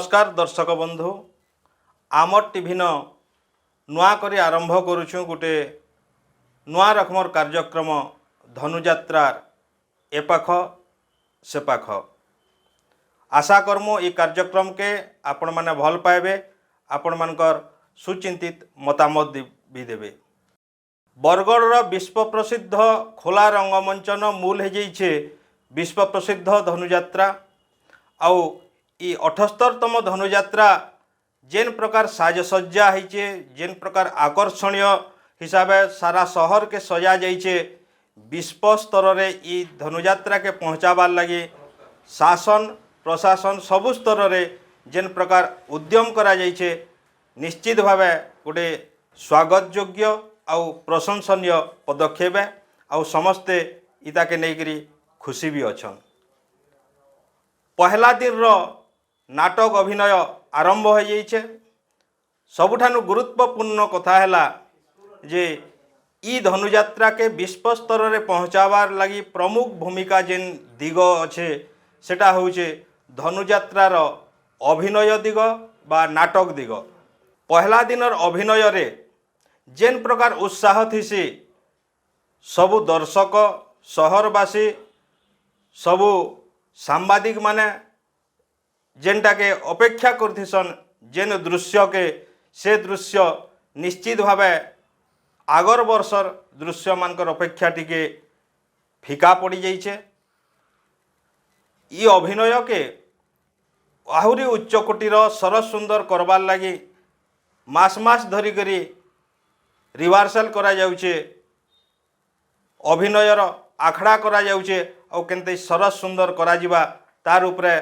नमस्कार दर्शक बंधु आमर टीवी नुआ करी आरंभ करुछु गोटे नुआ रकमर कार्यक्रम धनुयात्रा एपाख सेपाख। आशा कर्मु ये कार्यक्रम के आपण माने भल पाइबे, आपण मानकर सुचिंतित मतामत भी देबे। बरगढ़ विश्व प्रसिद्ध खोला रंगमंचन मूल हो जाइए विश्व प्रसिद्ध धनुयात्रा आउ 78तम धनुयात्रा जेन प्रकार साजसज्जा होइए, जेन प्रकार आकर्षणीय हिसाब सारा शहर के सजा जाइए, विश्व स्तर रे ई धनुयात्रा के पहुँचाबार लगी शासन प्रशासन सबु स्तर रे जेन प्रकार उद्यम करा जाइए, निश्चित भावे गोटे स्वागत योग्य आउ प्रशंसनीय पदक्षेप आउ समस्ते इता के नेकरी खुशी भी अच्छन। पहला दिन रो नाटक अभिनय आरंभ हो जाइए। सबुठानु गुरुत्वपूर्ण कथा है जे ई धनुयात्रा के विश्व स्तर रे पहुँचाबार लगी प्रमुख भूमिका जेन दिग अच्छे सेटा होचे धनुयात्रार अभिनय दिग बा नाटक दिग। पहला दिनर अभिनय रे जेन प्रकार उत्साह थीसी सबु दर्शक शहरवासी सबु सांबादिक माने जेनटा के अपेक्षा करथिसन जेन दृश्य के से दृश्य निश्चित भावे आगर वर्षर दृश्य मानकर अपेक्षा टिके फिका पड़ी जाइए। ये अभिनय के आहुरी उच्च कोटीर सरस सुंदर करबार लगी मास मास धरिकरी रिहर्सल करा जाउछे, अभिनयर आखड़ा करा जाउछे और केनते सरस सुंदर करा जिबा तार उपरे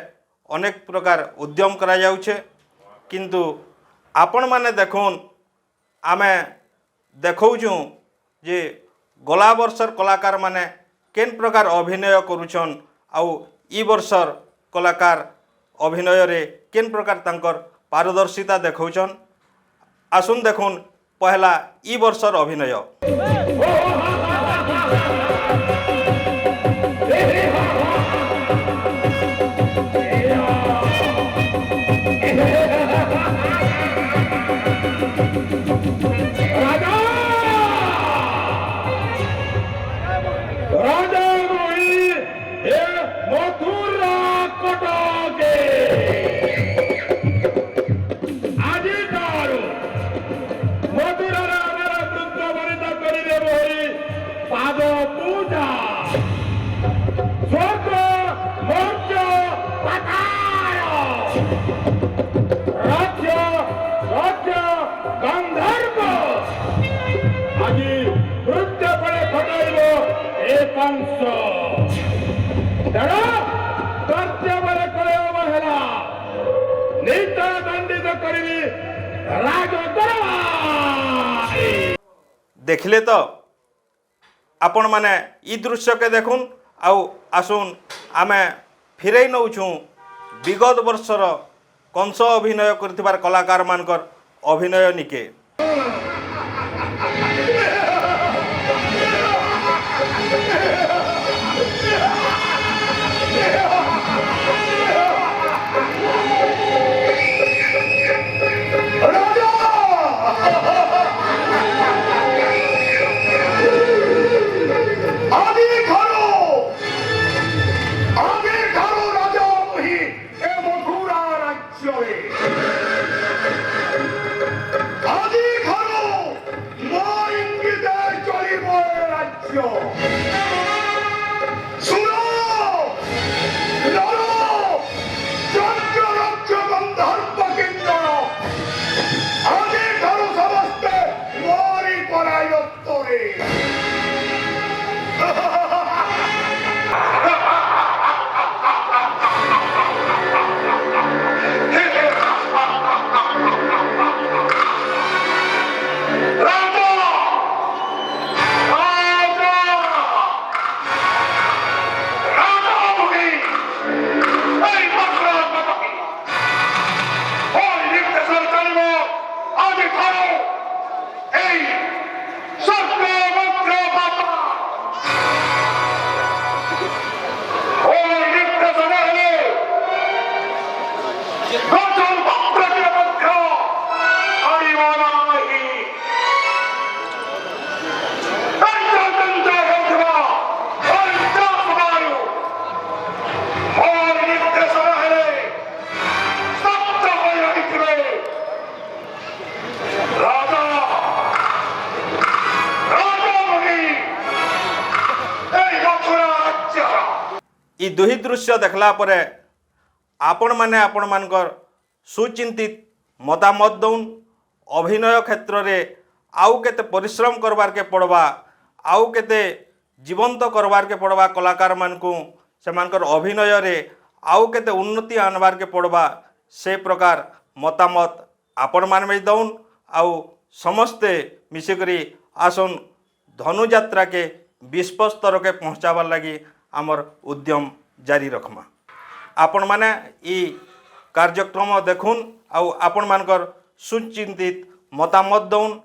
अनेक प्रकार उद्यम करा जाउछे। किंतु आपण माने देखुन आमे देखौछुं जे गला वर्षर कलाकार माने केन प्रकार अभिनय करुछन आउ ई वर्षर कलाकार अभिनय रे केन प्रकार तांकर पारदर्शिता देखौछन। आसुन देखुन पहला ई वर्षर अभिनय। देखले तो आपण माने ई दृश्य के देखुन आउ आसुन आमे फिरई नौछुं विगत वर्षर कंस अभिनय करथिबार कलाकार मानकर अभिनय निके। Go, ଇ दुही दृश्य देखला परे आपण माने आपण मानकर सुचिंतित मतामत दौन अभिनय क्षेत्र रे आउ केते परिश्रम करबार के पड़वा आउ केते जीवंत करबार के पड़वा कलाकार मानकू से मानकर अभिनय रे आउ केते उन्नति आनबार के पड़वा से प्रकार मतामत आपण मान में दौन आउ समस्ते मिसिकरी आसन धनुयात्रा के विश्व स्तर के पहुँचाबार लगी आमर उद्यम जारी रखमा। आपण माने ई कार्यक्रम देखुन आउ आपण मानकर सुचिंतित मतामत दौन